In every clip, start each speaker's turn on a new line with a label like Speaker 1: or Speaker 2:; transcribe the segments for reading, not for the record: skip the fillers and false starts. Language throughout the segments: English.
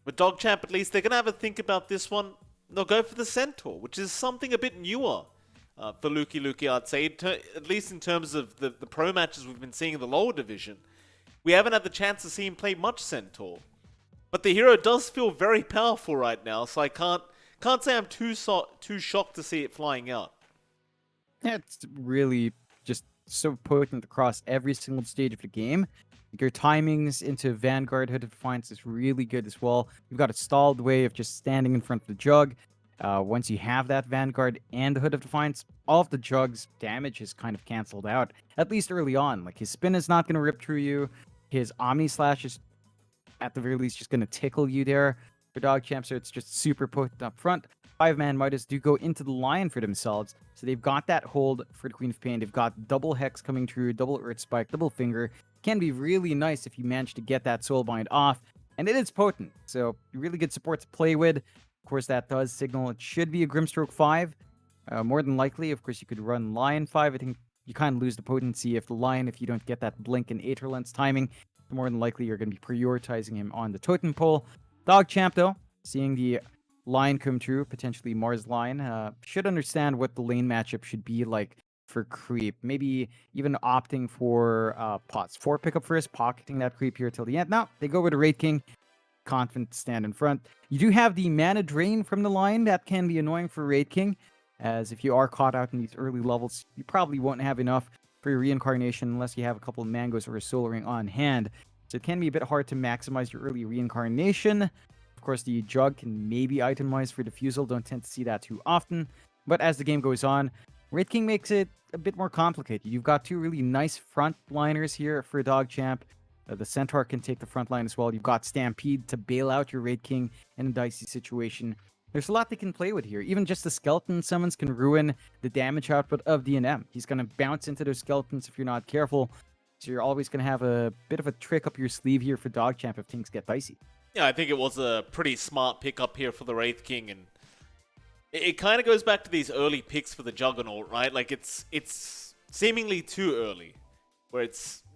Speaker 1: With DogChamp, at least, they're going to have a think about this one. They'll go for the Centaur, which is something a bit newer for Lukey, I'd say, at least in terms of the pro matches we've been seeing in the lower division. We haven't had the chance to see him play much Centaur. But the hero does feel very powerful right now, so I can't say I'm too shocked to see it flying out.
Speaker 2: Yeah, it's really just so potent across every single stage of the game. Your timings into Vanguard Hood of Defiance is really good as well. You've got a stalled way of just standing in front of the Jug. Once you have that Vanguard and the Hood of Defiance, all of the Jug's damage is kind of cancelled out, at least early on. Like, his spin is not going to rip through you. His Omni Slash is, at the very least, just going to tickle you there for DogChamp, so it's just super potent up front. 5ManMidas do go into the Lion for themselves, so they've got that hold for the Queen of Pain. They've got double Hex coming through, double Earth Spike, double Finger. Can be really nice if you manage to get that Soulbind off, and it is potent, so really good support to play with. Of course, that does signal it should be a Grimstroke 5. More than likely, of course, you could run Lion 5. I think you kind of lose the potency if the Lion, if you don't get that Blink and Aether Lens timing. More than likely, you're going to be prioritizing him on the Totem Pole. DogChamp, though, seeing the Lion come true, potentially Mars Lion, should understand what the lane matchup should be like for creep. Maybe even opting for pots 4 pickup first, pocketing that creep here till the end. No, they go with a Raid King. Confident to stand in front. You do have the mana drain from the Lion. That can be annoying for Raid King, as if you are caught out in these early levels, you probably won't have enough for your reincarnation unless you have a couple of mangoes or a soul ring on hand. So it can be a bit hard to maximize your early reincarnation. Of course, the Jug can maybe itemize for Diffusal. Don't tend to see that too often. But as the game goes on, Raid King makes it a bit more complicated. You've got two really nice frontliners here for DogChamp. The Centaur can take the front line as well. You've got Stampede to bail out your Raid King in a dicey situation. There's a lot they can play with here. Even just the skeleton summons can ruin the damage output of DNM. He's going to bounce into those skeletons if you're not careful. So you're always going to have a bit of a trick up your sleeve here for DogChamp if things get dicey.
Speaker 1: Yeah, I think it was a pretty smart pick up here for the Wraith King, and it kind of goes back to these early picks for the Juggernaut, right? Like, it's seemingly too early, where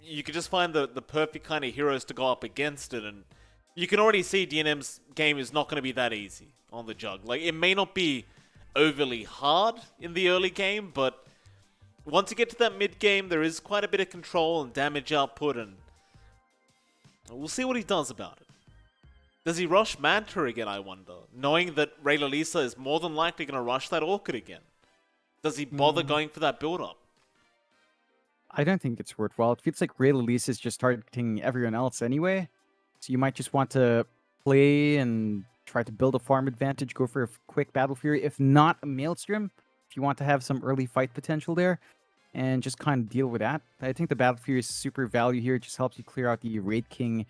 Speaker 1: you could just find the perfect kind of heroes to go up against it, and you can already see DNM's game is not going to be that easy on the Jug. Like, it may not be overly hard in the early game, but once you get to that mid game, there is quite a bit of control and damage output, and we'll see what he does about it. Does he rush Manta again, I wonder? Knowing that Ray Lisa is more than likely going to rush that Orchid again. Does he bother going for that build-up?
Speaker 2: I don't think it's worthwhile. It feels like Ray Lisa is just targeting everyone else anyway. So you might just want to play and try to build a farm advantage, go for a quick Battle Fury, if not a Maelstrom, if you want to have some early fight potential there, and just kind of deal with that. I think the Battle Fury is super value here. It just helps you clear out the Raid King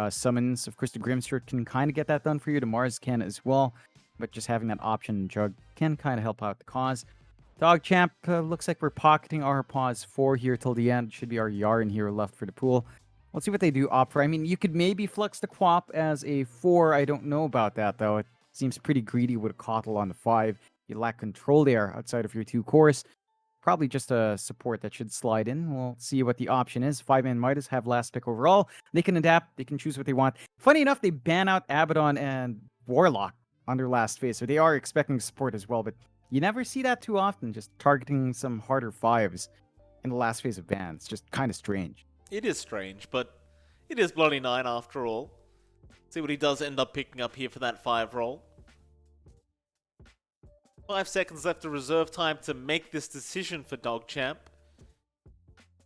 Speaker 2: summons. Of course, the Grimstroke can kind of get that done for you. The Mars can as well, but just having that option in Jug can kind of help out the cause. DogChamp, looks like we're pocketing our pause 4 here till the end. Should be our Yarn hero left for the pool. Let's see what they do opt for. I mean, you could maybe flex the Quap as a 4. I don't know about that, though. It seems pretty greedy with a Coddle on the 5. You lack control there outside of your 2 cores. Probably just a support that should slide in. We'll see what the option is. 5ManMidas have last pick overall. They can adapt. They can choose what they want. Funny enough, they ban out Abaddon and Warlock on their last phase, so they are expecting support as well, but you never see that too often, just targeting some harder 5s in the last phase of ban. It's just kind of strange.
Speaker 1: It is strange, but it is Bloody 9 after all. See what he does end up picking up here for that 5 roll. 5 seconds left of reserve time to make this decision for DogChamp.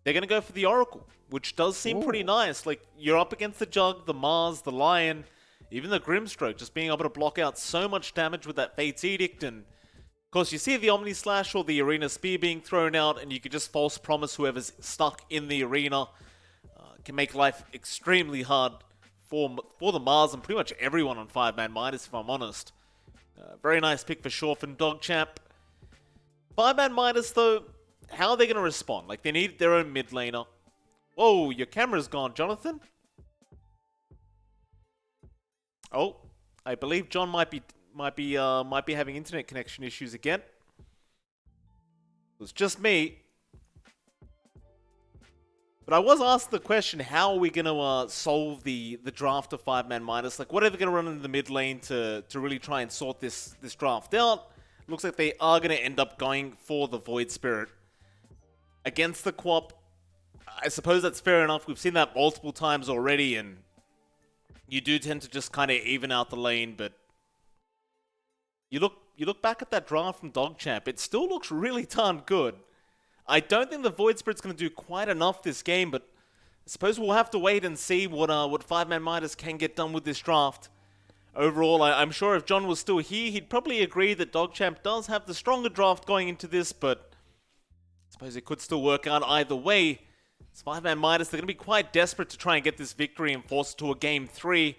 Speaker 1: They're going to go for the Oracle, which does seem pretty nice. Like, you're up against the Jug, the Mars, the Lion, even the Grimstroke, just being able to block out so much damage with that Fate's Edict. And of course, you see the Omni Slash or the Arena Spear being thrown out, and you could just false promise whoever's stuck in the arena. Can make life extremely hard for the Mars and pretty much everyone on 5ManMidas, if I'm honest. Very nice pick for sure from DogChamp. 5ManMidas, though, how are they going to respond? Like, they need their own mid laner. Whoa, your camera's gone, Jonathan. Oh, I believe John might be having internet connection issues again. It was just me. But I was asked the question, how are we going to solve the draft of 5ManMidas? Like, what are they going to run in the mid lane to really try and sort this draft out? Looks like they are going to end up going for the Void Spirit. Against the Quap, I suppose that's fair enough. We've seen that multiple times already, and you do tend to just kind of even out the lane, but you look back at that draft from DogChamp, it still looks really darn good. I don't think the Void Spirit's going to do quite enough this game, but I suppose we'll have to wait and see what 5ManMidas can get done with this draft. Overall, I'm sure if John was still here, he'd probably agree that DogChamp does have the stronger draft going into this, but I suppose it could still work out either way. It's 5ManMidas, they're going to be quite desperate to try and get this victory and force it to a Game 3.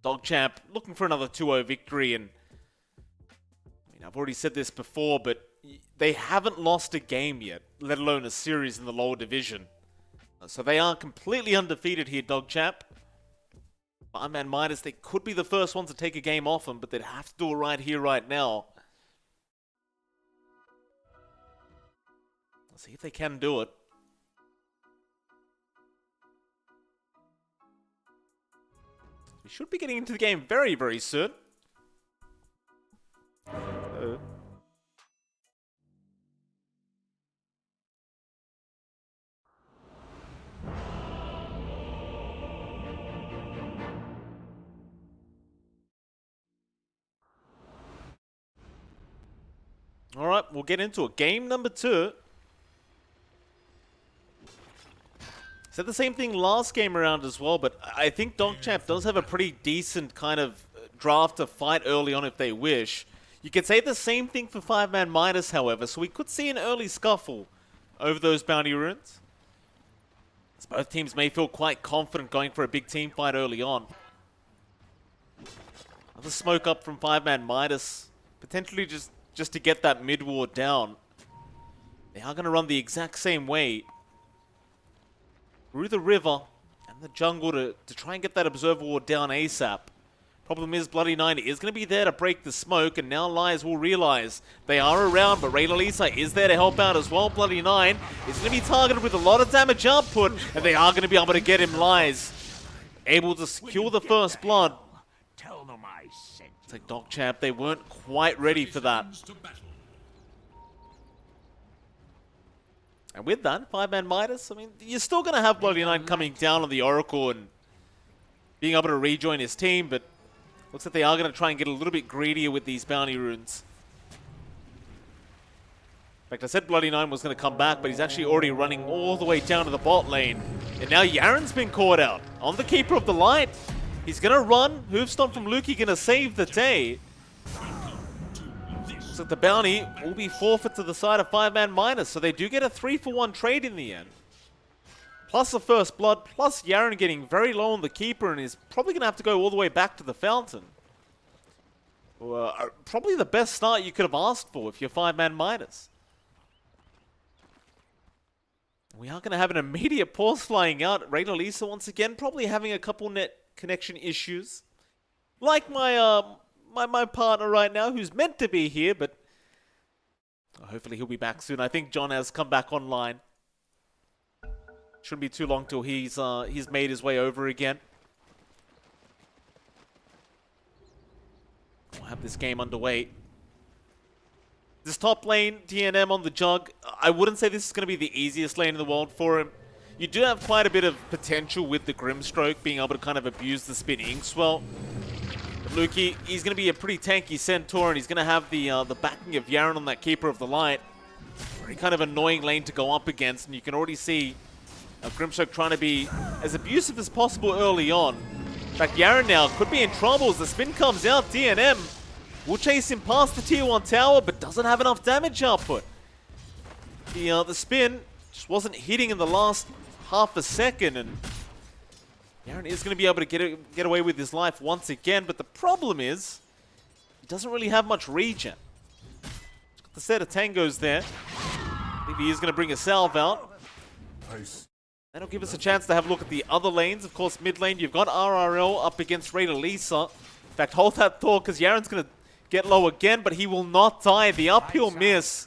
Speaker 1: DogChamp looking for another 2-0 victory, and I mean, I've already said this before, but they haven't lost a game yet, let alone a series in the lower division. So they are completely undefeated here, DogChamp. 5ManMidas, they could be the first ones to take a game off them, but they'd have to do it right here, right now. Let's see if they can do it. We should be getting into the game very, very soon. Alright, we'll get into it. Game number 2. Said the same thing last game around as well, but I think DogChamp does have a pretty decent kind of draft to fight early on if they wish. You could say the same thing for 5ManMidas, however, so we could see an early scuffle over those bounty runes. As both teams may feel quite confident going for a big team fight early on. Another smoke up from 5ManMidas, potentially just to get that mid ward down. They are going to run the exact same way through the river and the jungle to try and get that observer ward down ASAP. Problem is, Bloody Nine is going to be there to break the smoke, and now Lies will realize they are around, but Raylalisa is there to help out as well. Bloody Nine is going to be targeted with a lot of damage output, and they are going to be able to get him. Lies able to secure the first blood. It's like DogChamp, they weren't quite ready for that. And with that, 5ManMidas, I mean, you're still going to have Bloody Nine coming down on the Oracle and being able to rejoin his team, but looks like they are going to try and get a little bit greedier with these bounty runes. In fact, I said Bloody Nine was going to come back, but he's actually already running all the way down to the bot lane. And now Yaren's been caught out on the Keeper of the Light. He's going to run. Hoofstomp from Lukey going to save the day. So the bounty will be forfeit to the side of 5ManMidas, so they do get a 3-for-1 trade in the end. Plus a first blood, plus Yaren getting very low on the Keeper, and is probably going to have to go all the way back to the Fountain. Probably the best start you could have asked for if you're 5ManMidas. We are going to have an immediate pause flying out. Raylalisa once again probably having a couple net connection issues. Like my partner right now, who's meant to be here, but hopefully he'll be back soon. I think John has come back online. Shouldn't be too long till he's made his way over again. We'll have this game underway. This top lane, TNM on the Jug, I wouldn't say this is going to be the easiest lane in the world for him. You do have quite a bit of potential with the Grimstroke, being able to kind of abuse the Spin Inkswell. Lukey, he's going to be a pretty tanky Centaur, and he's going to have the backing of Yaren on that Keeper of the Light. Very kind of annoying lane to go up against, and you can already see Grimstroke trying to be as abusive as possible early on. In fact, Yaren now could be in trouble as the spin comes out. DNM will chase him past the tier 1 tower, but doesn't have enough damage output. The spin just wasn't hitting in the last half a second, and Yaren is going to be able to get away with his life once again, but the problem is he doesn't really have much regen. He's got the set of tangos there. I believe he is going to bring a salve out. That'll give us a chance to have a look at the other lanes. Of course, mid lane, you've got RRL up against Raylalisa. In fact, hold that thought, because Yaren's going to get low again, but he will not die. The uphill miss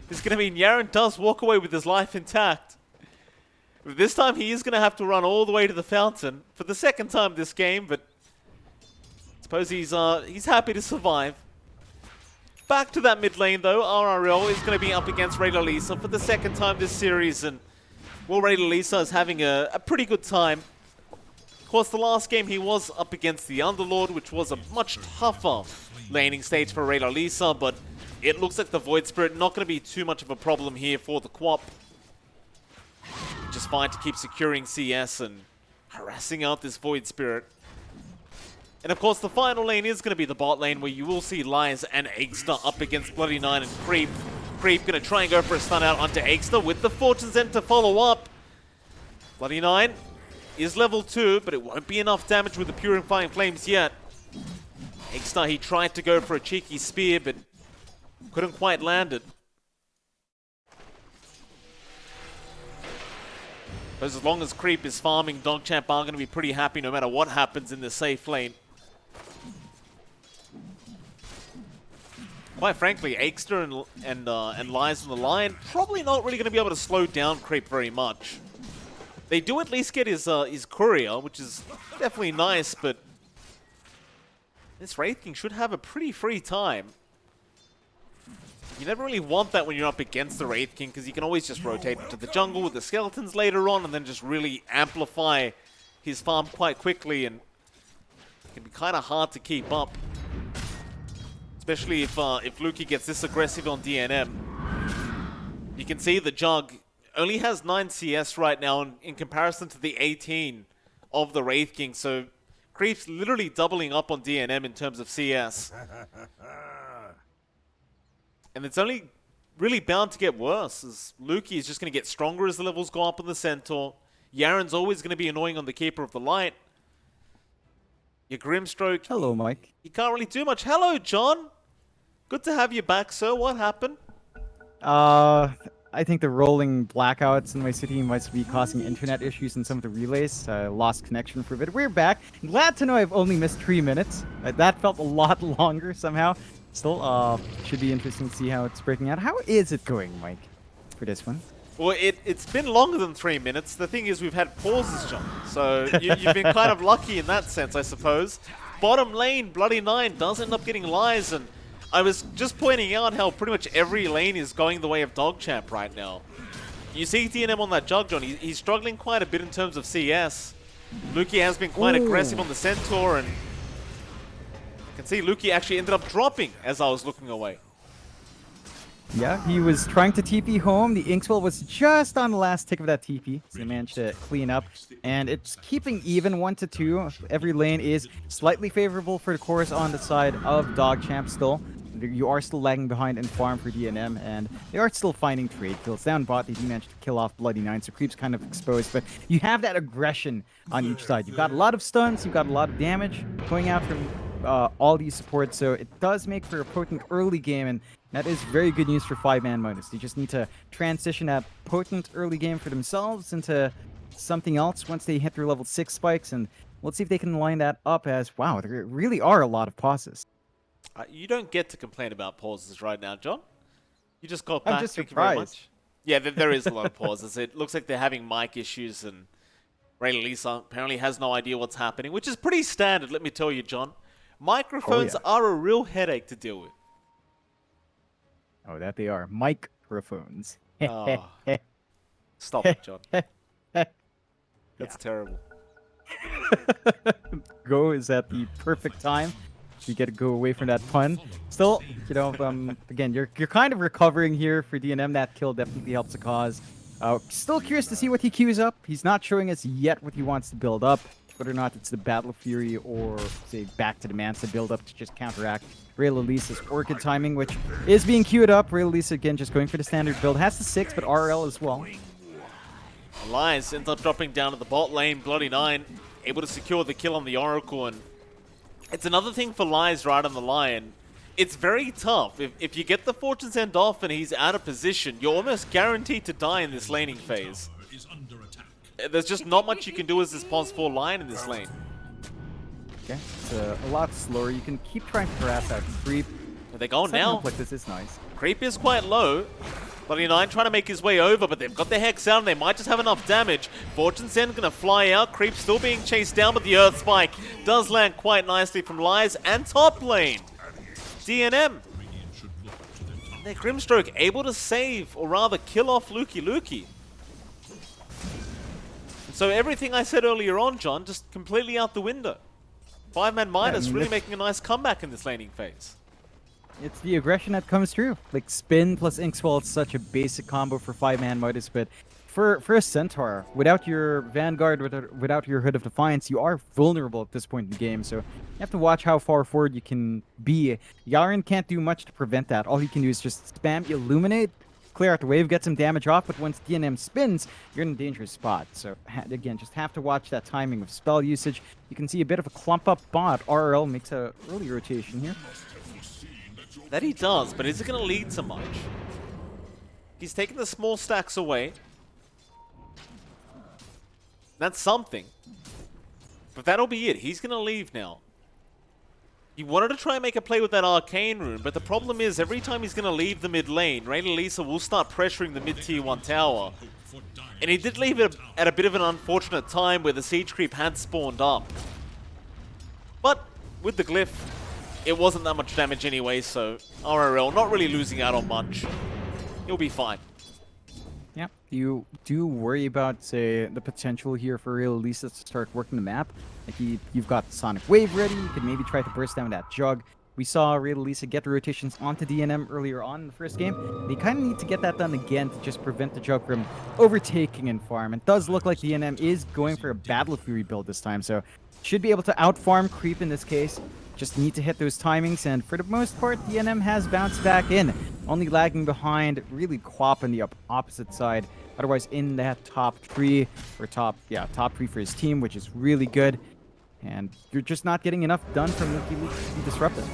Speaker 1: is going to mean Yaren does walk away with his life intact. This time he is going to have to run all the way to the fountain for the second time this game, but I suppose he's happy to survive. Back to that mid lane though, RRL is going to be up against Rayla Lisa for the second time this series, and well, Rayla Lisa is having a pretty good time. Of course, the last game he was up against the Underlord, which was a much tougher laning stage for Rayla Lisa, but it looks like the Void Spirit not going to be too much of a problem here for the Quap. Just fine to keep securing CS and harassing out this Void Spirit. And of course, the final lane is going to be the bot lane, where you will see Lies and Eggster up against Bloody Nine and Creep. Creep going to try and go for a stun out onto Eggster with the Fortune's End to follow up. Bloody Nine is level 2, but it won't be enough damage with the Purifying Flames yet. Eggster, he tried to go for a cheeky spear, but couldn't quite land it. But as long as Creep is farming, DogChamp are going to be pretty happy no matter what happens in the safe lane. Quite frankly, Eggster and Lies on the line probably not really going to be able to slow down Creep very much. They do at least get his courier, which is definitely nice, but this Wraith King should have a pretty free time. You never really want that when you're up against the Wraith King, because you can always just rotate into the jungle with the skeletons later on and then just really amplify his farm quite quickly, and it can be kind of hard to keep up. Especially if Lukey gets this aggressive on DNM. You can see the Jug only has 9 CS right now in comparison to the 18 of the Wraith King, so Creep's literally doubling up on DNM in terms of CS. And it's only really bound to get worse, as Lukey is just going to get stronger as the levels go up on the Centaur. Yaren's always going to be annoying on the Keeper of the Light. Your Grimstroke...
Speaker 2: Hello, Mike.
Speaker 1: You can't really do much. Hello, John! Good to have you back, sir. What happened?
Speaker 2: I think the rolling blackouts in my city must be causing internet issues in some of the relays. I lost connection for a bit. We're back. Glad to know I've only missed 3 minutes. That felt a lot longer somehow. Still, should be interesting to see how it's breaking out. How is it going, Mike, for this one?
Speaker 1: Well, it's been longer than 3 minutes. The thing is, we've had pauses, John. So you've been kind of lucky in that sense, I suppose. Bottom lane, Bloody Nine does end up getting Lies, and I was just pointing out how pretty much every lane is going the way of DogChamp right now. You see DNM on that Jug, John. He's struggling quite a bit in terms of CS. Lukey has been quite aggressive on the Centaur, and you can see Lukey actually ended up dropping as I was looking away.
Speaker 2: Yeah, he was trying to TP home. The Inkswell was just on the last tick of that TP, so they managed to clean up. And it's keeping even 1-2. Every lane is slightly favorable for the course on the side of DogChamp still. You are still lagging behind in farm for DNM, and they are still finding trade kills. Down bot, they do manage to kill off Bloody Nine, so Creep's kind of exposed. But you have that aggression on each side. You've got a lot of stuns, you've got a lot of damage going out from all these supports, so it does make for a potent early game, and that is very good news for 5ManMidas. They just need to transition that potent early game for themselves into something else once they hit their level 6 spikes, and let's see if they can line that up as, wow, there really are a lot of pauses.
Speaker 1: You don't get to complain about pauses right now, John. You just got back.
Speaker 2: I'm just
Speaker 1: Thank
Speaker 2: surprised.
Speaker 1: you very much. Yeah, there is a lot of pauses. It looks like they're having mic issues, and Rayla Lisa apparently has no idea what's happening, which is pretty standard, let me tell you, John. Microphones are a real headache to deal with.
Speaker 2: Oh, that they are. Microphones.
Speaker 1: Oh. Stop it, John. That's terrible.
Speaker 2: Go is at the perfect time. You get to go away from that pun. Still, you know, again, you're kind of recovering here for DNM. That kill definitely helps the cause. Still curious to see what he queues up. He's not showing us yet what he wants to build up. Whether or not it's the Battle Fury or, say, back to the Mansa build up to just counteract Rayla Lisa's Orchid timing, which is being queued up. Rayla Lisa, again, just going for the standard build. Has the 6, but RL as well.
Speaker 1: Alliance ends up dropping down to the bot lane. Bloody Nine able to secure the kill on the Oracle, and it's another thing for Lies right on the line. It's very tough. If you get the Fortune's End off and he's out of position, you're almost guaranteed to die in this laning phase. There's just not much you can do as this pos 4 line in this lane.
Speaker 2: Okay, it's a lot slower. You can keep trying to harass that Creep.
Speaker 1: They're going
Speaker 2: Setting
Speaker 1: now.
Speaker 2: up like this is nice.
Speaker 1: Creep is quite low. Bloody 9 trying to make his way over, but they've got the Hex out and they might just have enough damage. Fortune's End gonna fly out. Creep still being chased down, but the Earth Spike does land quite nicely from Lies and top lane. DNM. And their Grimstroke able to save, or rather kill off Lukey. And so everything I said earlier on, John, just completely out the window. 5ManMidas really making a nice comeback in this laning phase.
Speaker 2: It's the aggression that comes through. Like Spin plus Inkswell, it's such a basic combo for 5ManMidas, but for a Centaur, without your Vanguard, without your Hood of Defiance, you are vulnerable at this point in the game. So you have to watch how far forward you can be. Yaren can't do much to prevent that. All he can do is just spam Illuminate, clear out the wave, get some damage off, but once DNM spins, you're in a dangerous spot. So again, just have to watch that timing of spell usage. You can see a bit of a clump up bot. RRL makes a early rotation here.
Speaker 1: That he does, but is it going to lead to much? He's taking the small stacks away. That's something. But that'll be it. He's going to leave now. He wanted to try and make a play with that Arcane Rune, but the problem is every time he's going to leave the mid lane, Raynalisa will start pressuring the mid tier 1 tower. And he did leave it at a bit of an unfortunate time where the siege creep had spawned up. But with the glyph, it wasn't that much damage anyway, so RRL not really losing out on much. He'll be fine.
Speaker 2: Yeah, you do worry about, say, the potential here for Raynalisa to start working the map. Like you've got Sonic Wave ready, you could maybe try to burst down that Jug. We saw Raynalisa get the rotations onto DNM earlier on in the first game. They kind of need to get that done again to just prevent the Jug from overtaking in farm. It does look like DNM is going for a Battle Fury build this time, so should be able to out-farm Creep in this case. Just need to hit those timings, and for the most part, DNM has bounced back in. Only lagging behind, really Quap on the opposite side. Otherwise, in that top three, or top three for his team, which is really good. And you're just not getting enough done from Lucky Luke to be disruptive.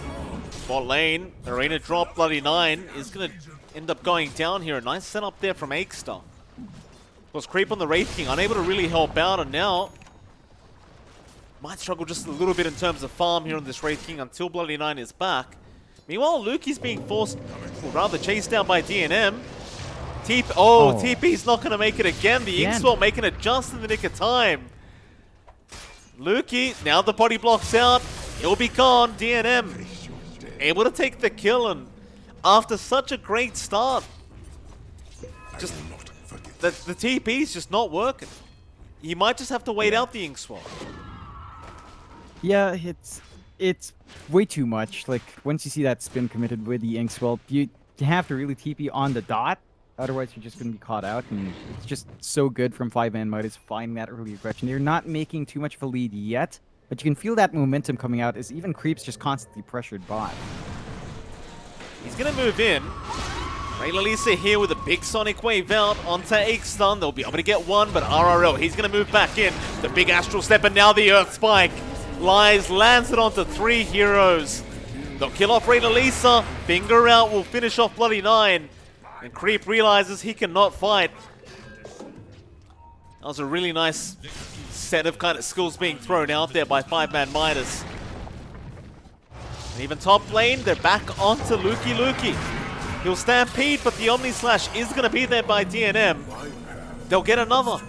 Speaker 1: Bot lane, Arena drop, Bloody 9 is going to end up going down here. A nice setup there from Akestar. Was Creep on the Wraith King, unable to really help out, and now might struggle just a little bit in terms of farm here on this Wraith King until Bloody 9 is back. Meanwhile, Lukey's being forced, or rather chased down by DNM. TP's not going to make it again. The Inkswell making it just in the nick of time. Lukey, now the body blocks out. He'll be gone. DNM able to take the kill, and after such a great start, just the TP's just not working. He might just have to wait out the Inkswell.
Speaker 2: Yeah, it's way too much. Like, once you see that spin committed with the Inkswell, you have to really TP on the dot. Otherwise, you're just going to be caught out. And it's just so good from 5ManMidas finding that early aggression. They're not making too much of a lead yet, but you can feel that momentum coming out as even Creep's just constantly pressured bot.
Speaker 1: He's going to move in. Raynalisa here with a big Sonic Wave out onto Akestar. They'll be able to get one, but RRL, he's going to move back in. The big Astral Step, and now the Earth Spike. Lies, lands it onto 3 heroes. They'll kill off Raynalisa. Finger out will finish off Bloody 9. And Creep realizes he cannot fight. That was a really nice set of kind of skills being thrown out there by 5ManMidas. And even top lane, they're back onto Lukey. He'll stampede, but the Omni Slash is going to be there by DNM. They'll get another.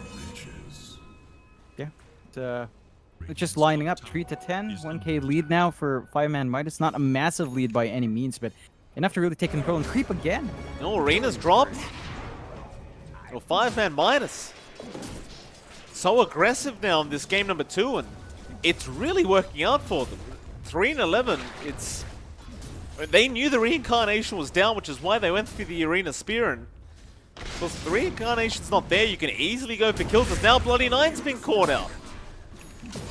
Speaker 2: Yeah, it's just lining up 3 to 10, 1k lead now for 5ManMidas. Not a massive lead by any means, but enough to really take control and Creep again.
Speaker 1: No, Arena's dropped. Well, 5ManMidas. So aggressive now in this game number 2, and it's really working out for them. 3-11, they knew the Reincarnation was down, which is why they went through the Arena Spear, and because the Reincarnation's not there, you can easily go for kills, as now Bloody 9's been caught out.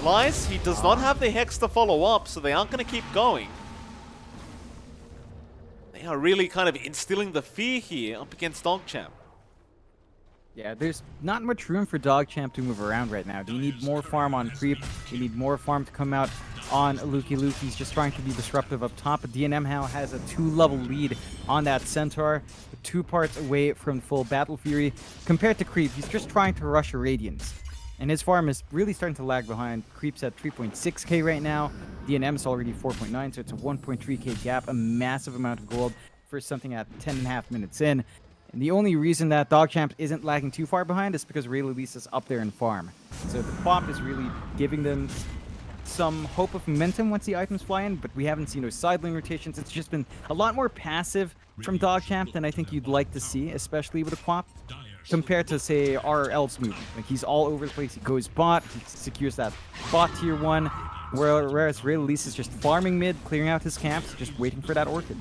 Speaker 1: Lies, he does not have the Hex to follow up, so they aren't going to keep going. They are really kind of instilling the fear here up against DogChamp.
Speaker 2: Yeah, there's not much room for DogChamp to move around right now. They need more farm on Creep. They need more farm to come out on Lukey. He's just trying to be disruptive up top. But DNM now has a 2-level lead on that Centaur, 2 parts away from full Battle Fury. Compared to Creep, he's just trying to rush a Radiance. And his farm is really starting to lag behind. Creep's at 3.6k right now. DNM's already 4.9, so it's a 1.3k gap. A massive amount of gold for something at 10.5 minutes in. And the only reason that DogChamp isn't lagging too far behind is because Ray Lisa's up there in farm. So the pop is really giving them some hope of momentum once the items fly in, but we haven't seen those side lane rotations. It's just been a lot more passive from DogChamp than I think you'd like to see, especially with a pop, compared to, say, RL's movement. Like, he's all over the place. He goes bot, he secures that bot tier 1, whereas Ray is just farming mid, clearing out his camps, just waiting for that Orchid.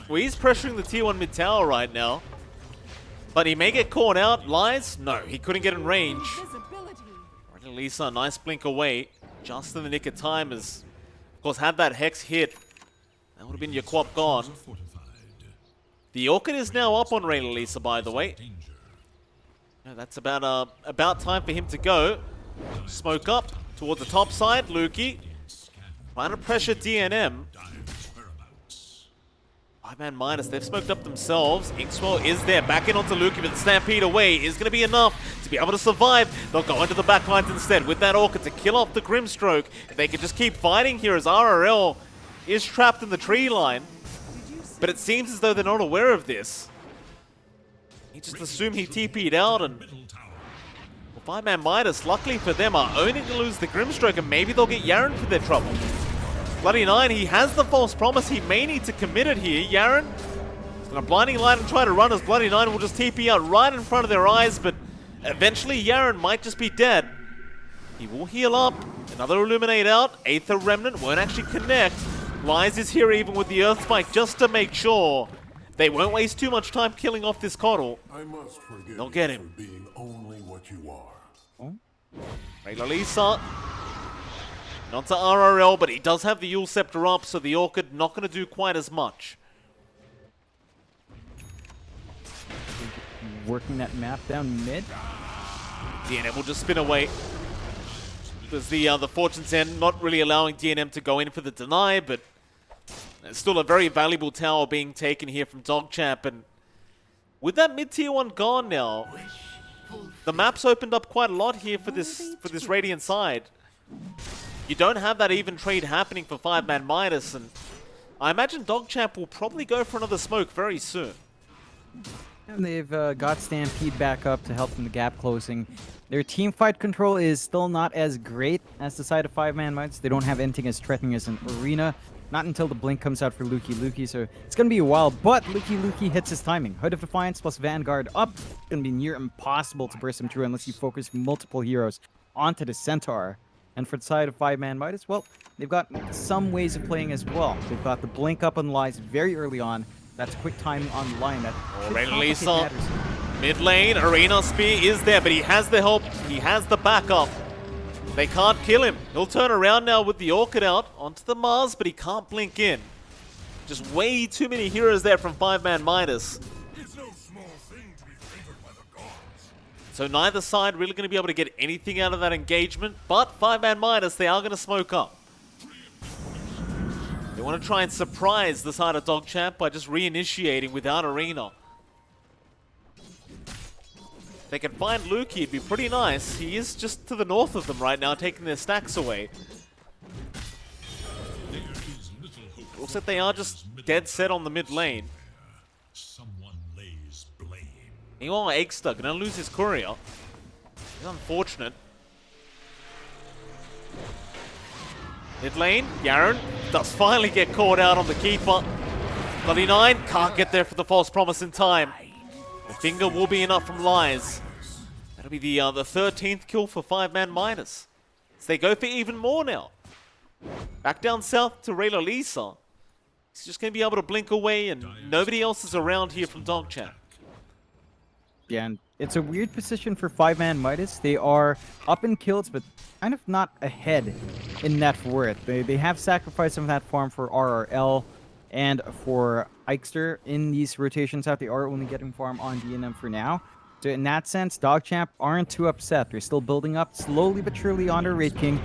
Speaker 1: Well, he's pressuring the tier 1 mid tower right now. But he may get caught out. Lies? No, he couldn't get in range. Lisa, nice blink away. Just in the nick of time as, of course, had that Hex hit, that would have been your Quap gone. The Orchid is now up on Ray Lisa, by the way. Yeah, that's about time for him to go. Smoke up towards the top side. Lukey trying to pressure DNM. 5ManMidas, they've smoked up themselves. Inkswell is there, back in onto Lukey, but the Stampede away is going to be enough to be able to survive. They'll go into the backlines instead with that Orchid to kill off the Grimstroke. If they can just keep fighting here as RRL is trapped in the tree line. But it seems as though they're not aware of this. You just assume he TP'd out, and well, 5ManMidas, luckily for them, are only to lose the Grimstroke, and maybe they'll get Yaren for their trouble. Bloody Nine, he has the false promise. He may need to commit it here. Yaren is going to blinding light and try to run as Bloody Nine will just TP out right in front of their eyes, but eventually Yaren might just be dead. He will heal up. Another Illuminate out. Aether Remnant won't actually connect. Lies is here even with the Earth Spike just to make sure they won't waste too much time killing off this Coddle. They'll get him.
Speaker 3: For being only what you are.
Speaker 2: Oh.
Speaker 1: Ray Lisa. Not to RRL, but he does have the Yule Scepter up, so the Orchid not going to do quite as much.
Speaker 2: Working that map down mid.
Speaker 1: DNM will just spin away. There's the Fortune's End not really allowing DNM to go in for the deny, but there's still a very valuable tower being taken here from DogChamp. And with that mid-tier 1 gone now, the map's opened up quite a lot here for this Radiant side. You don't have that even trade happening for 5ManMidas, and I imagine DogChamp will probably go for another smoke very soon.
Speaker 2: And they've got Stampede back up to help in the gap closing. Their team fight control is still not as great as the side of 5ManMidas. They don't have anything as threatening as an arena. Not until the blink comes out for Lukey, so it's going to be a while, but Lukey hits his timing. Hood of Defiance plus Vanguard up. It's going to be near impossible to burst him through unless you focus multiple heroes onto the Centaur. And for the side of 5ManMidas, well, they've got some ways of playing as well. They've got the blink up on Lies very early on. That's quick timing on the line. That
Speaker 1: Already saw mid lane. Arena Spear is there, but he has the help. He has the backup. They can't kill him. He'll turn around now with the Orchid out onto the Mars, but he can't blink in. Just way too many heroes there from 5ManMidas. So neither side really going to be able to get anything out of that engagement, but 5ManMidas, they are going to smoke up. They want to try and surprise the side of DogChamp by just reinitiating without Arena. If they can find Lukey, it'd be pretty nice. He is just to the north of them right now, taking their stacks away. Looks like they are just dead set on the mid lane. Meanwhile, Eggster gonna lose his courier. It's unfortunate. Mid lane, Yaren does finally get caught out on the keeper. Bloody Nine can't get there for the false promise in time. The finger will be enough from Lies. That'll be the 13th kill for 5ManMidas. So they go for even more now. Back down south to Ray Lisa. He's just gonna be able to blink away, and nobody else is around here from DogChamp.
Speaker 2: Yeah, and it's a weird position for 5ManMidas. They are up in kills, but kind of not ahead in net worth. They have sacrificed some of that farm for RRL and for Eichster in these rotations out. They are only getting farm on DNM for now. So in that sense, DogChamp aren't too upset. They're still building up slowly but surely on their Raid King.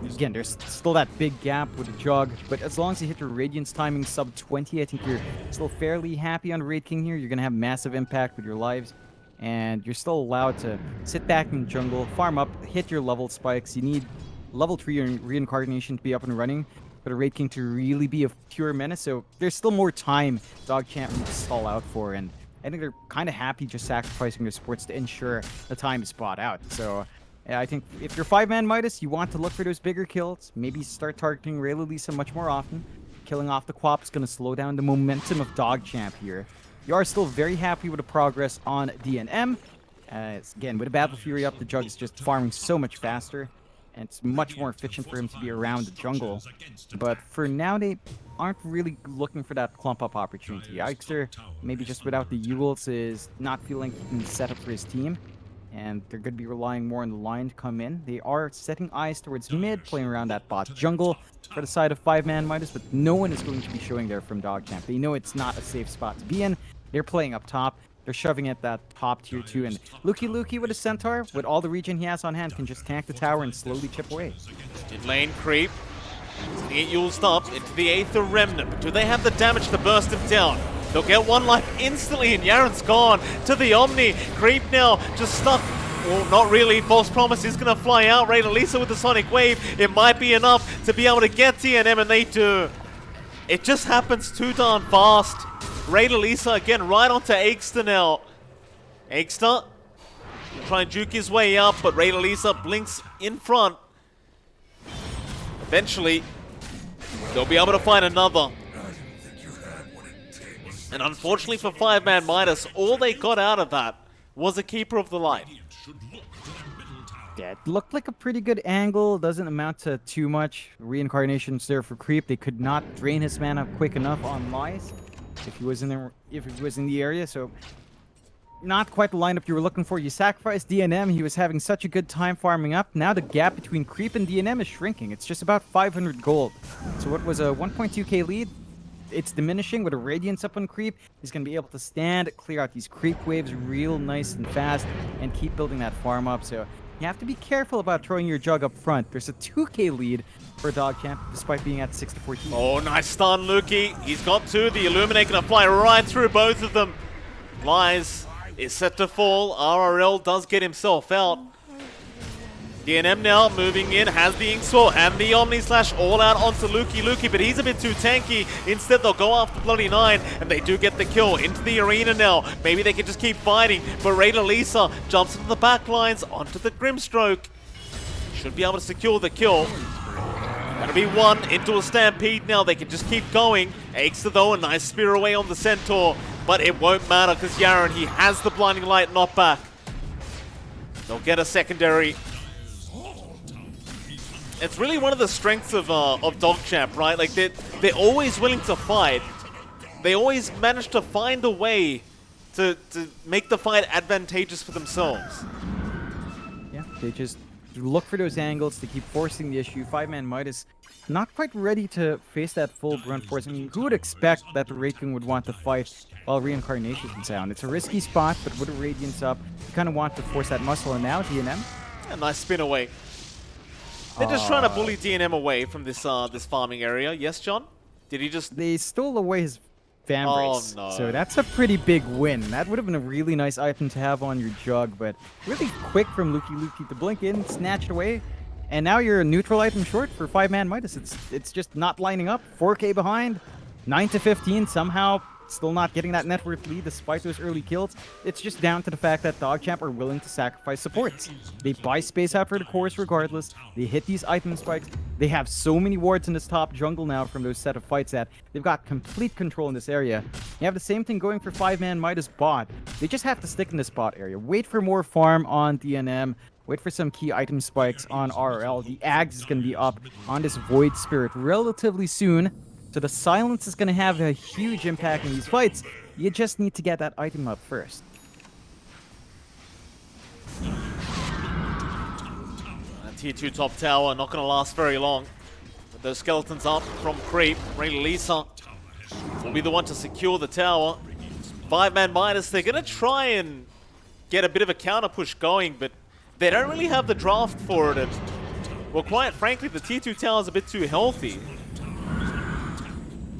Speaker 2: Again, there's still that big gap with the Jug, but as long as you hit your Radiance timing sub 20, I think you're still fairly happy on Raid King here. You're going to have massive impact with your lives. And you're still allowed to sit back in the jungle, farm up, hit your level spikes. You need level 3 reincarnation to be up and running for the Raid King to really be a pure menace. So there's still more time DogChamp needs to stall out for. And I think they're kind of happy just sacrificing their supports to ensure the time is bought out. So yeah, I think if you're 5ManMidas, you want to look for those bigger kills. Maybe start targeting Raylalisa much more often. Killing off the Quap is going to slow down the momentum of DogChamp here. You are still very happy with the progress on DNM. Again, with a Battle Fury up, the Jug is just farming so much faster. And it's much more efficient for him to be around the jungle. But for now, they aren't really looking for that clump up opportunity. Ixter, maybe just without the Eagles, is not feeling he can set up for his team. And they're going to be relying more on the line to come in. They are setting eyes towards mid, playing around that bot jungle for the side of 5ManMidas, but no one is going to be showing there from DogChamp. They know it's not a safe spot to be in. They're playing up top. They're shoving at that top tier 2, and Luki with a Centaur, with all the regen he has on hand, can just tank the tower and slowly chip away.
Speaker 1: Mid lane creep. He's gonna get Yuled up into the Aether Remnant, but do they have the damage to burst him down? They'll get one life instantly, and Yaren's gone to the Omni. Creep now, just stuck. Well, not really. False Promise is gonna fly out. Raylalisa with the Sonic Wave. It might be enough to be able to get DNM, and they do. It just happens too darn fast. Raylalisa again right onto Ixter now. Ixter will try and juke his way up, but Raylalisa blinks in front. Eventually, they'll be able to find another. And unfortunately for 5ManMidas, all they got out of that was a Keeper of the Light.
Speaker 2: Yeah, it looked like a pretty good angle. Doesn't amount to too much. Reincarnation's there for creep. They could not drain his mana quick enough on Lies if he was in the area. So not quite the lineup you were looking for. You sacrificed DNM. He was having such a good time farming up. Now the gap between creep and DNM is shrinking. It's just about 500 gold. So what was a 1.2k lead? It's diminishing with a Radiance up on creep. He's going to be able to stand, clear out these creep waves real nice and fast, and keep building that farm up. So you have to be careful about throwing your Jug up front. There's a 2k lead for DogChamp, despite being at 6-14.
Speaker 1: Oh, nice stun, Luki. He's got two. The Illuminate going to fly right through both of them. Lies is set to fall. RRL does get himself out. DNM now moving in, has the Inkswell and the Omni Slash all out onto Luki, but he's a bit too tanky. Instead, they'll go after Bloody 9, and they do get the kill into the arena now. Maybe they can just keep fighting, but Raylalisa jumps into the back lines, onto the Grimstroke. Should be able to secure the kill. Gonna be one into a stampede now. They can just keep going. Ixter though, a nice spear away on the Centaur, but it won't matter because Yaren, he has the Blinding Light knockback. They'll get a secondary. It's really one of the strengths of DogChamp, right? Like they're always willing to fight. They always manage to find a way to make the fight advantageous for themselves.
Speaker 2: Yeah, they just look for those angles to keep forcing the issue. 5ManMidas not quite ready to face that full brunt force. I mean, who would expect that the Wraith King would want to fight while Reincarnation is down? It's a risky spot, but with a Radiance up, you kind of want to force that muscle. And now DNM.
Speaker 1: A nice spin away. They're just trying to bully DNM away from this this farming area. Yes, John? Did he just...
Speaker 2: They stole away his Fan Breaks.
Speaker 1: Oh, no.
Speaker 2: So that's a pretty big win. That would have been a really nice item to have on your Jug, but really quick from Luki to blink in, snatch it away. And now you're a neutral item short for 5ManMidas. It's just not lining up. 4k behind, 9-15, somehow still not getting that net worth lead despite those early kills. It's just down to the fact that DogChamp are willing to sacrifice supports. They buy space out for the cores regardless. They hit these item spikes. They have so many wards in this top jungle now from those set of fights that they've got complete control in this area. You have the same thing going for 5ManMidas bot. They just have to stick in this bot area. Wait for more farm on DNM. Wait for some key item spikes on RL. The Ags is going to be up on this Void Spirit relatively soon. So the silence is going to have a huge impact in these fights. You just need to get that item up first.
Speaker 1: Tier 2 top tower, not going to last very long. With those skeletons up from creep, Raylalisa will be the one to secure the tower. 5ManMidas, they're going to try and get a bit of a counter push going, but they don't really have the draft for it. And, well, quite frankly, the tier 2 tower is a bit too healthy.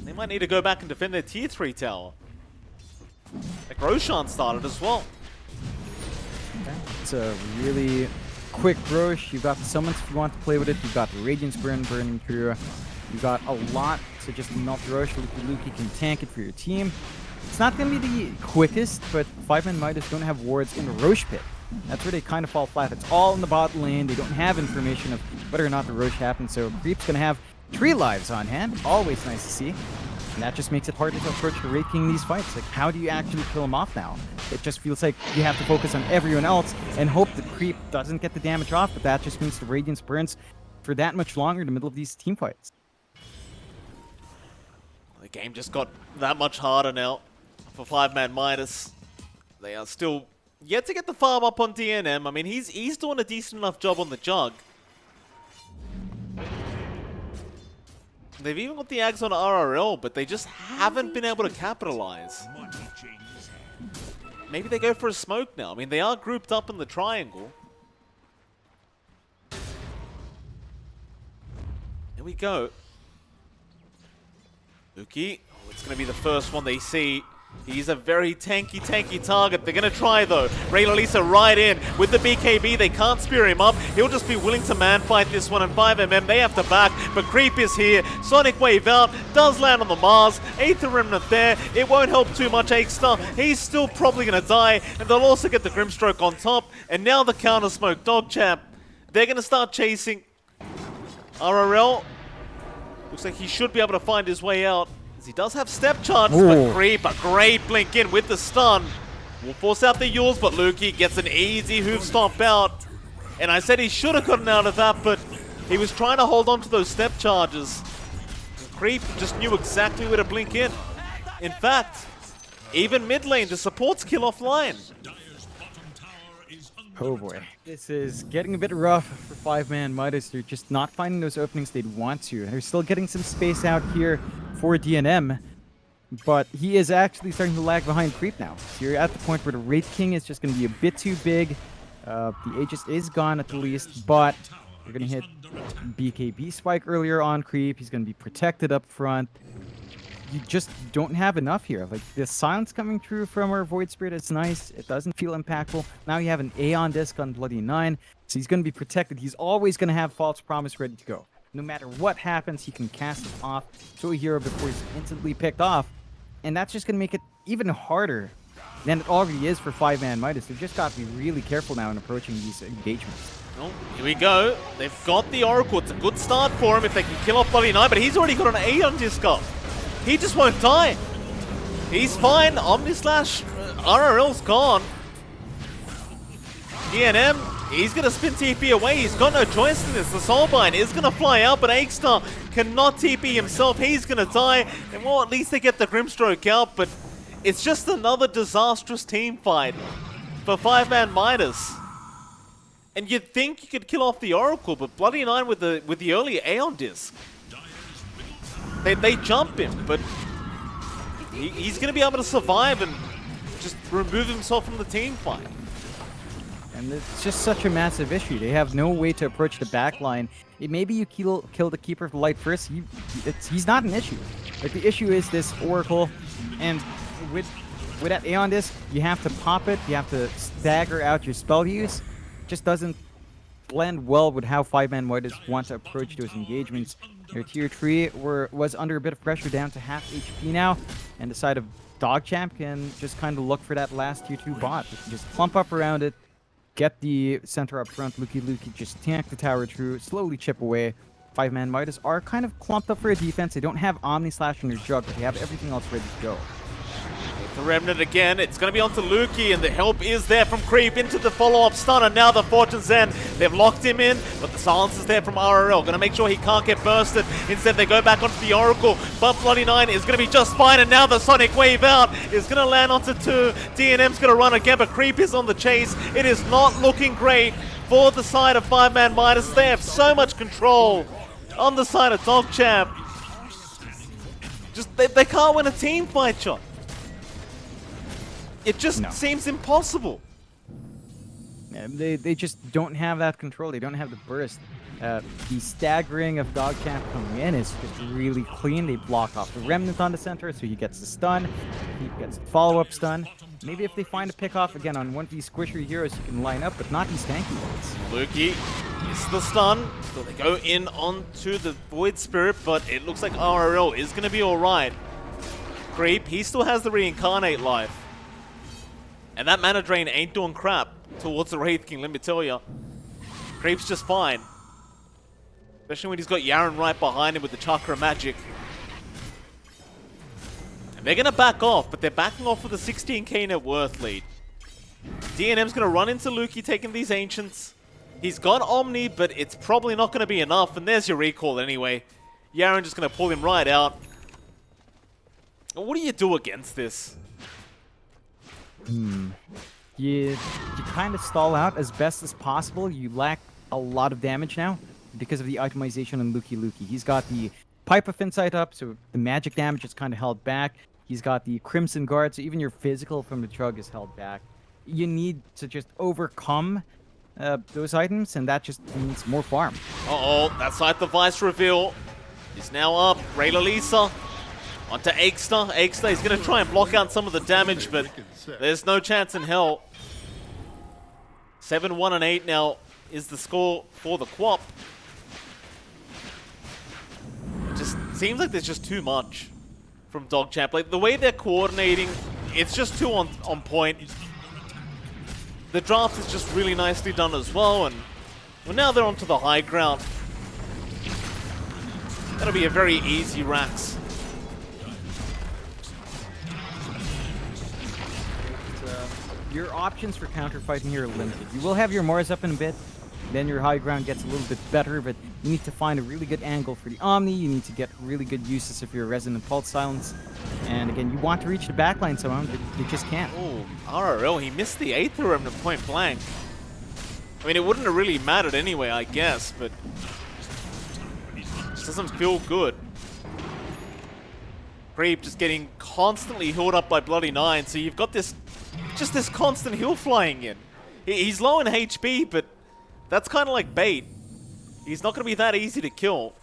Speaker 1: They might need to go back and defend their tier 3 tower. Like Roshan started as well.
Speaker 2: Okay. It's a really quick Rosh. You've got the summons if you want to play with it. You've got the Radiance burning through. You've got a lot to just melt Rosh. Luki can tank it for your team. It's not going to be the quickest, but 5ManMidas don't have wards in the Roche pit. That's where they kind of fall flat. It's all in the bot lane. They don't have information of whether or not the Roche happens, so Creep's going to have 3 lives on hand. Always nice to see. And that just makes it harder to approach the Wraith King in these fights. Like, how do you actually kill him off now? It just feels like you have to focus on everyone else and hope the Creep doesn't get the damage off, but that just means the Radiance burns for that much longer in the middle of these team fights.
Speaker 1: The game just got that much harder now for 5ManMidas. They are still yet to get the farm up on DNM. I mean, he's doing a decent enough job on the Jug. They've even got the Ags on RRL, but they just haven't been able to capitalize. Maybe they go for a smoke now. I mean, they are grouped up in the triangle. Here we go. Luki, oh, it's going to be the first one they see. He's a very tanky target. They're going to try, though. Ray Lalisa right in with the BKB. They can't spear him up. He'll just be willing to man-fight this one, and 5MM, they have to back. But Creep is here. Sonic Wave out. Does land on the Mars. Aether Remnant there. It won't help too much, Akestar. He's still probably going to die. And they'll also get the Grimstroke on top. And now the counter-smoke. DogChamp. They're going to start chasing. RRL. Looks like he should be able to find his way out. He does have step charges, but Creep, a great blink in with the stun. Will force out the Yules, but Luki gets an easy hoof stomp out. And I said he should have gotten out of that, but he was trying to hold on to those step charges. Creep just knew exactly where to blink in. In fact, even mid lane, the supports kill offline.
Speaker 2: Oh boy. This is getting a bit rough for 5ManMidas. They're just not finding those openings they'd want to. They're still getting some space out here for DNM, but he is actually starting to lag behind Creep now. So you're at the point where the Wraith King is just going to be a bit too big. The Aegis is gone at the least, but you're going to hit BKB spike earlier on Creep. He's going to be protected up front. You just don't have enough here. Like, the silence coming through from our Void Spirit is nice. It doesn't feel impactful. Now you have an Aeon Disc on Bloody 9, so he's going to be protected. He's always going to have False Promise ready to go. No matter what happens, he can cast it off to a hero before he's instantly picked off. And that's just going to make it even harder than it already is for 5ManMidas. They've just got to be really careful now in approaching these engagements.
Speaker 1: Oh, here we go. They've got the Oracle. It's a good start for him if they can kill off Bloody 9, but he's already got an Aeon Disc up. He just won't die. He's fine. Omnislash, RRL's gone. DNM, he's going to spin TP away. He's got no choice in this. The Soulbind is going to fly out, but Akestar cannot TP himself. He's going to die. And well, at least they get the Grimstroke out, but it's just another disastrous team fight for 5ManMidas. And you'd think you could kill off the Oracle, but Bloody 9 with the early Aeon Disc. They jump him, but he's going to be able to survive and just remove himself from the team fight.
Speaker 2: And it's just such a massive issue. They have no way to approach the backline. Maybe you kill the Keeper of the Light first. He's not an issue. Like, the issue is this Oracle, and with that Aeon Disc, you have to pop it. You have to stagger out your spell use. It just doesn't blend well with how 5ManMidas want to approach those engagements. Their tier 3 was under a bit of pressure, down to half HP now, and the side of DogChamp can just kind of look for that last tier 2 bot. They can just clump up around it, get the center up front. Luki just tank the tower through, slowly chip away. 5ManMidas are kind of clumped up for a defense. They don't have Omnislash in their Jug, but they have everything else ready to go.
Speaker 1: The Remnant again, it's going to be onto Luki, and the help is there from Creep into the follow-up stun, and now the Fortune's End. They've locked him in, but the silence is there from RRL. Going to make sure he can't get bursted. Instead, they go back onto the Oracle, but Bloody 9 is going to be just fine, and now the Sonic Wave out is going to land onto 2. DNM's going to run again, but Creep is on the chase. It is not looking great for the side of 5ManMidas. They have so much control on the side of DogChamp. Just, they can't win a team fight, John. It just seems impossible.
Speaker 2: Yeah, they just don't have that control. They don't have the burst. The staggering of DogChamp coming in is just really clean. They block off the Remnant on the center, so he gets the stun. He gets the follow-up stun. Maybe if they find a pick-off again on one of these squishy heroes, you can line up, but not these tanky ones.
Speaker 1: Luki gets the stun. So they go in onto the Void Spirit, but it looks like RRL is going to be alright. Creep, he still has the reincarnate life. And that mana drain ain't doing crap towards the Wraith King, let me tell ya. Creep's just fine. Especially when he's got Yaren right behind him with the Chakra Magic. And they're gonna back off, but they're backing off with a 16k net worth lead. DNM's gonna run into Lukey taking these Ancients. He's got Omni, but it's probably not gonna be enough, and there's your recall anyway. Yaren just gonna pull him right out. What do you do against this?
Speaker 2: You kind of stall out as best as possible. You lack a lot of damage now because of the itemization on Lukey. He's got the Pipe of Insight up, so the magic damage is kind of held back. He's got the Crimson Guard, so even your physical from the Chug is held back. You need to just overcome those items, and that just means more farm.
Speaker 1: Uh-oh, that's like the Vice reveal. He's now up. Rayla Lisa onto Aikster. Aikster is going to try and block out some of the damage, but there's no chance in hell. 7-1 and 8 now is the score for the Quap. It just seems like there's just too much from DogChamp. Like, the way they're coordinating, it's just too on point. The draft is just really nicely done as well, and well, now they're onto the high ground. That'll be a very easy Rax.
Speaker 2: Your options for counterfighting here are limited. You will have your Mars up in a bit, then your high ground gets a little bit better, but you need to find a really good angle for the Omni, you need to get really good uses of your Resonant Pulse Silence, and again, you want to reach the backline somehow, but you just can't.
Speaker 1: Oh, RRL, he missed the Aether Remnant point blank. I mean, it wouldn't have really mattered anyway, I guess, but it just doesn't feel good. Creep just getting constantly healed up by Bloody Nine, so you've got this constant heal flying in. He's low in HP, but that's kind of like bait. He's not going to be that easy to kill.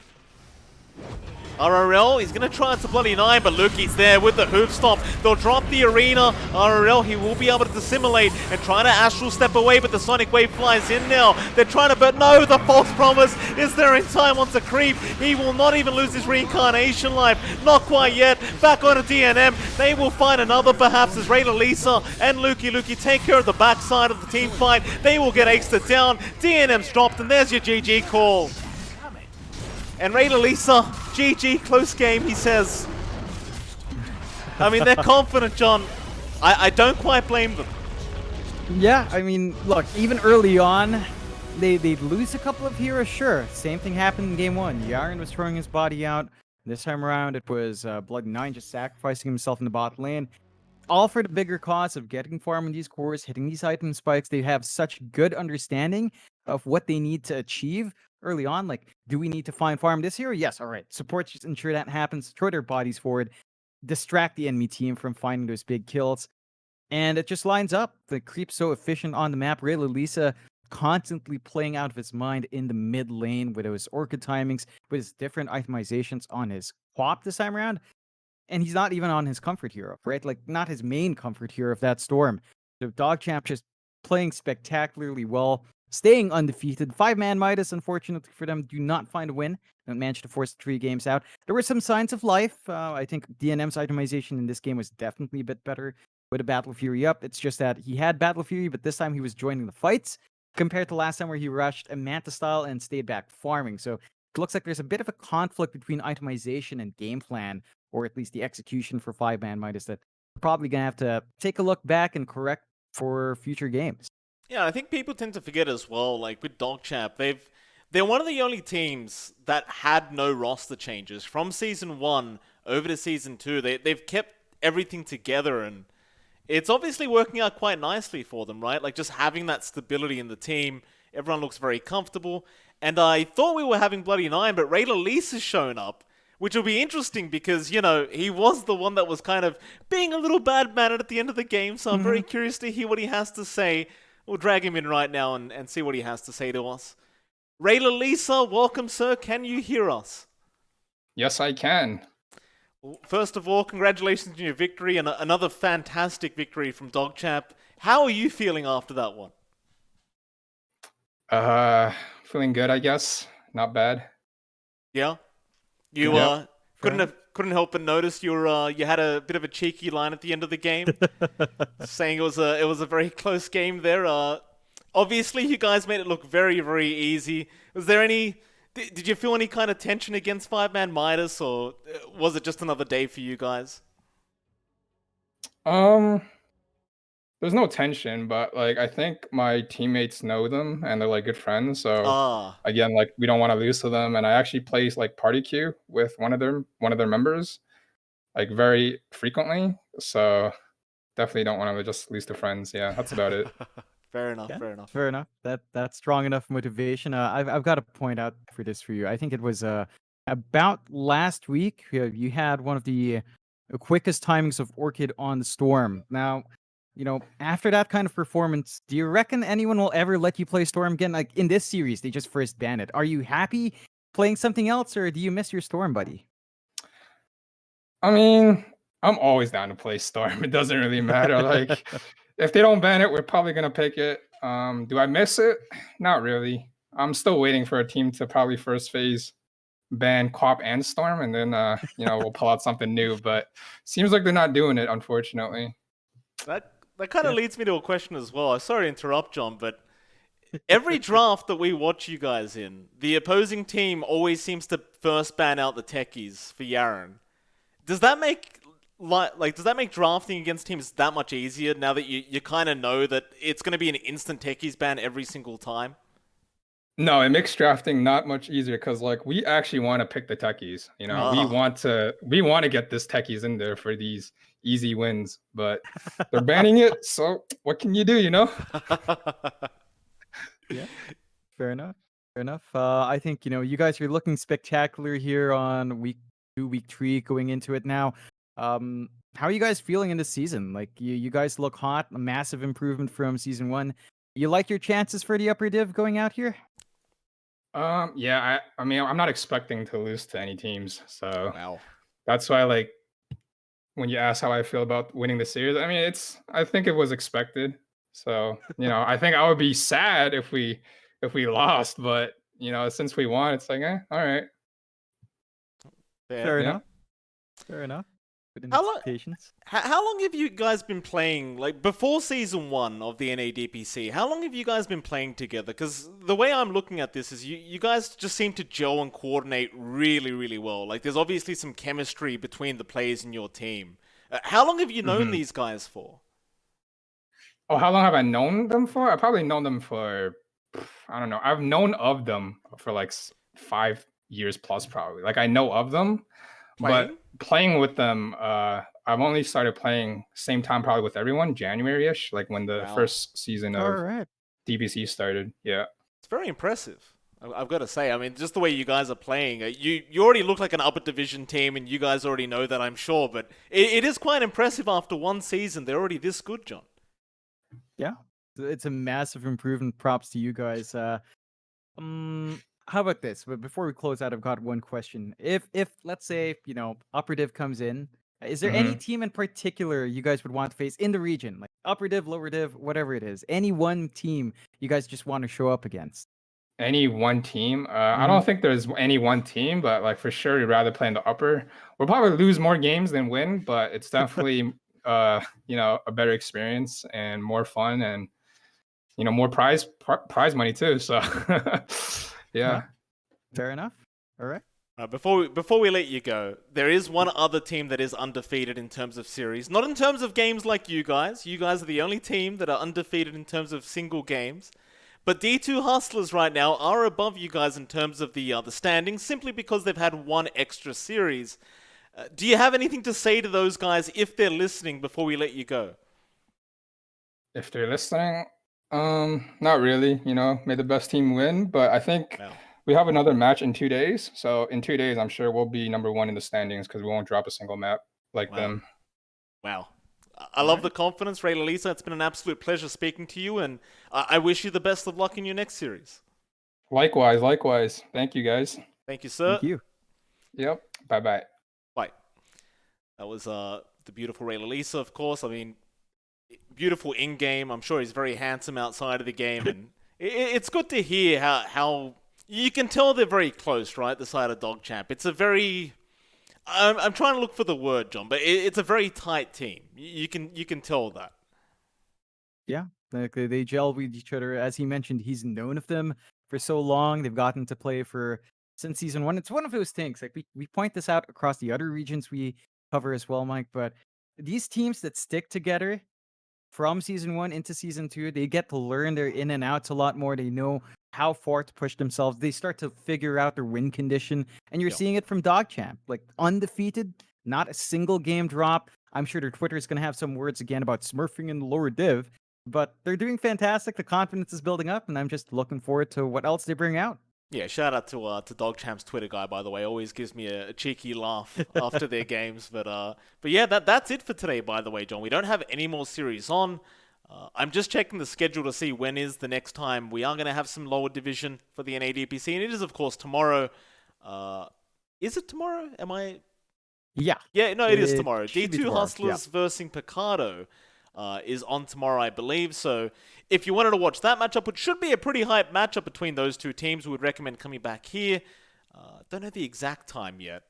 Speaker 1: RRL, he's going to try into Bloody Nine, but Lukey's there with the hoof stomp. They'll drop the arena. RRL, he will be able to dissimulate and try to astral step away, but the Sonic Wave flies in now. They're trying to, but no, the false promise is there in time onto Creep. He will not even lose his reincarnation life. Not quite yet. Back onto DNM. They will find another perhaps as Rayla Lisa and Lukey take care of the backside of the team fight. They will get Aikster down. DNM's dropped, and there's your GG call. And Rayla Lisa, GG, close game, he says. I mean, they're confident, John. I don't quite blame them.
Speaker 2: Yeah, I mean, look, even early on, they'd lose a couple of heroes, sure. Same thing happened in game one. Yaren was throwing his body out. This time around, it was Bloody Nine just sacrificing himself in the bot lane. All for the bigger cause of getting farm in these cores, hitting these item spikes. They have such good understanding of what they need to achieve early on. Like, do we need to find farm this hero? Yes, all right. Support, just ensure that happens. Throw their bodies forward. Distract the enemy team from finding those big kills. And it just lines up. The Creep's so efficient on the map. Rayla Lisa constantly playing out of his mind in the mid lane with his Orchid timings, with his different itemizations on his Quap this time around. And he's not even on his comfort hero, right? Like, not his main comfort hero of that Storm. So DogChamp just playing spectacularly well, staying undefeated. 5ManMidas, unfortunately for them, do not find a win. Don't manage to force the 3 games out. There were some signs of life. I think DNM's itemization in this game was definitely a bit better with a Battle Fury up. It's just that he had Battle Fury, but this time he was joining the fights compared to last time where he rushed a Manta style and stayed back farming. So it looks like there's a bit of a conflict between itemization and game plan, or at least the execution for 5ManMidas, that we're probably going to have to take a look back and correct for future games.
Speaker 1: Yeah, I think people tend to forget as well, like with DogChamp, they're one of the only teams that had no roster changes. From Season 1 over to Season 2, they've kept everything together, and it's obviously working out quite nicely for them, right? Like, just having that stability in the team, everyone looks very comfortable. And I thought we were having Bloody Nine, but Rayla Lisa's shown up, which will be interesting because, you know, he was the one that was kind of being a little bad mannered at the end of the game, so I'm very curious to hear what he has to say. We'll drag him in right now and see what he has to say to us. Rayla Lisa, welcome, sir. Can you hear us?
Speaker 4: Yes, I can.
Speaker 1: Well, first of all, congratulations on your victory and another fantastic victory from DogChamp. How are you feeling after that one?
Speaker 4: Feeling good, I guess. Not bad.
Speaker 1: Yeah? You
Speaker 4: Yeah.
Speaker 1: couldn't couldn't help but notice you had a bit of a cheeky line at the end of the game, saying it was a very close game there. Obviously, you guys made it look very, very easy. Was there any? Did you feel any kind of tension against 5ManMidas, or was it just another day for you guys?
Speaker 4: There's no tension, but like I think my teammates know them and they're like good friends. So
Speaker 1: Ah,
Speaker 4: again, like we don't want to lose to them. And I actually play like party queue with one of their members like very frequently. So definitely don't want to just lose to friends. Yeah, that's about it.
Speaker 1: fair enough.
Speaker 2: Yeah,
Speaker 1: Fair enough.
Speaker 2: fair enough. That's strong enough motivation. I've got to point out for you. I think it was about last week. You had one of the quickest timings of Orchid on the Storm. Now, after that kind of performance, do you reckon anyone will ever let you play Storm again? Like in this series, they just first banned it. Are you happy playing something else, or do you miss your Storm, buddy?
Speaker 4: I mean, I'm always down to play Storm. It doesn't really matter. Like if they don't ban it, we're probably gonna pick it. Do I miss it? Not really. I'm still waiting for a team to probably first phase ban Quap and Storm, and then we'll pull out something new. But seems like they're not doing it, unfortunately.
Speaker 1: That kind of leads me to a question as well. I'm sorry to interrupt, John, but every draft that we watch you guys in, the opposing team always seems to first ban out the techies for Yaren. Does that make drafting against teams that much easier now that you kind of know that it's going to be an instant techies ban every single time?
Speaker 4: No, it makes drafting not much easier because like we actually want to pick the techies. We want to get this techies in there for these easy wins, but they're banning it. So what can you do?
Speaker 2: Yeah, fair enough. Fair enough. I think you guys are looking spectacular here on week 2, week 3, going into it now. How are you guys feeling in this season? Like you guys look hot, a massive improvement from season 1. You like your chances for the upper div going out here?
Speaker 4: Yeah, I mean, I'm not expecting to lose to any teams, so
Speaker 1: Wow.
Speaker 4: that's why like when you ask how I feel about winning the series, I mean, I think it was expected. So, I think I would be sad if we lost, but since we won, it's like, all right.
Speaker 2: Fair
Speaker 4: Yeah.
Speaker 2: enough. Fair enough. Good
Speaker 1: How long-
Speaker 2: anticipations.
Speaker 1: How long have you guys been playing, like, before Season 1 of the NA DPC? How long have you guys been playing together? Because the way I'm looking at this is you guys just seem to gel and coordinate really, really well. Like, there's obviously some chemistry between the players in your team. How long have you known these guys for?
Speaker 4: Oh, how long have I known them for? I've probably known them for, I don't know. I've known of them for like 5 years plus, probably. Like, I know of them. But playing with them, I've only started playing same time probably with everyone, January-ish, like when the first season of DPC started. Yeah.
Speaker 1: It's very impressive. I've got to say, I mean, just the way you guys are playing, you already look like an upper division team, and you guys already know that, I'm sure. But it is quite impressive after one season. They're already this good, John.
Speaker 2: Yeah, it's a massive improvement. Props to you guys. How about this? But before we close out, I've got one question. If let's say, Upper Div comes in, is there any team in particular you guys would want to face in the region? Like Upper Div, Lower Div, whatever it is. Any one team you guys just want to show up against?
Speaker 4: Any one team? I don't think there's any one team, but like for sure, we'd rather play in the upper. We'll probably lose more games than win, but it's definitely a better experience and more fun and more prize money too. So yeah.
Speaker 2: Fair enough. All right.
Speaker 1: Before we let you go, there is one other team that is undefeated in terms of series. Not in terms of games like you guys. You guys are the only team that are undefeated in terms of single games. But D2 Hustlers right now are above you guys in terms of the standings, simply because they've had one extra series. Do you have anything to say to those guys if they're listening before we let you go?
Speaker 4: If they're listening, not really. May the best team win. But I think we have another match in 2 days. So in 2 days, I'm sure we'll be number 1 in the standings because we won't drop a single map like them.
Speaker 1: Wow. I love the confidence, Ray Lalisa. It's been an absolute pleasure speaking to you, and I wish you the best of luck in your next series.
Speaker 4: Likewise. Thank you, guys.
Speaker 1: Thank you, sir.
Speaker 2: Thank you.
Speaker 4: Yep. Bye-bye.
Speaker 1: Bye. That was the beautiful Ray Lalisa, of course. I mean, beautiful in-game. I'm sure he's very handsome outside of the game, and it's good to hear how you can tell they're very close, right? The side of DogChamp. It's a very I'm trying to look for the word, John, but it's a very tight team. You can tell that.
Speaker 2: Yeah, like they gel with each other. As he mentioned, he's known of them for so long. They've gotten to play for since season one. It's one of those things. Like we point this out across the other regions we cover as well, Mike. But these teams that stick together from season one into season two, they get to learn their in and outs a lot more. They know how far to push themselves. They start to figure out their win condition, and you're seeing it from DogChamp, like undefeated, not a single game drop. I'm sure their Twitter is going to have some words again about smurfing in the lower div, but they're doing fantastic. The confidence is building up, and I'm just looking forward to what else they bring out.
Speaker 1: Yeah, shout out to DogChamp's Twitter guy, by the way. Always gives me a cheeky laugh after their games. But yeah, that's it for today, by the way, John. We don't have any more series on. I'm just checking the schedule to see when is the next time we are going to have some lower division for the NADPC, and it is, of course, tomorrow. Is it tomorrow? Am I?
Speaker 2: Yeah.
Speaker 1: Yeah, no, it is tomorrow.
Speaker 2: should be
Speaker 1: D2
Speaker 2: tomorrow,
Speaker 1: Hustlers versus Picardo is on tomorrow, I believe. So if you wanted to watch that matchup, which should be a pretty hype matchup between those two teams, we would recommend coming back here. Don't know the exact time yet.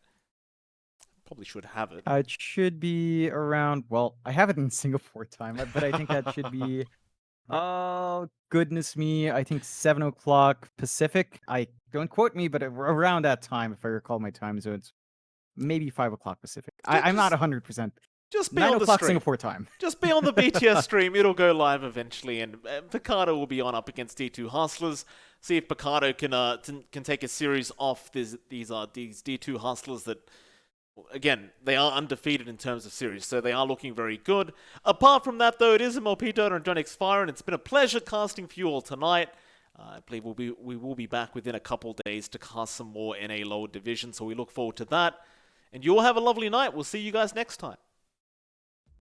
Speaker 1: Probably should have it.
Speaker 2: It should be around, well, I have it in Singapore time, but I think that should be, oh, goodness me, I think 7 o'clock Pacific. Don't quote me, but around that time, if I recall my time zones, maybe 5 o'clock Pacific. I'm not 100%.
Speaker 1: Just be
Speaker 2: 9
Speaker 1: on the
Speaker 2: o'clock
Speaker 1: stream.
Speaker 2: Singapore time.
Speaker 1: Just be on the BTS stream. It'll go live eventually, and Picardo will be on up against D2 Hustlers. See if Picardo can take a series off these D2 Hustlers that, again, they are undefeated in terms of series, so they are looking very good. Apart from that, though, it is MLP and johnxfire, and it's been a pleasure casting for you all tonight. I believe we will be back within a couple days to cast some more NA lower division, so we look forward to that. And you all have a lovely night. We'll see you guys next time.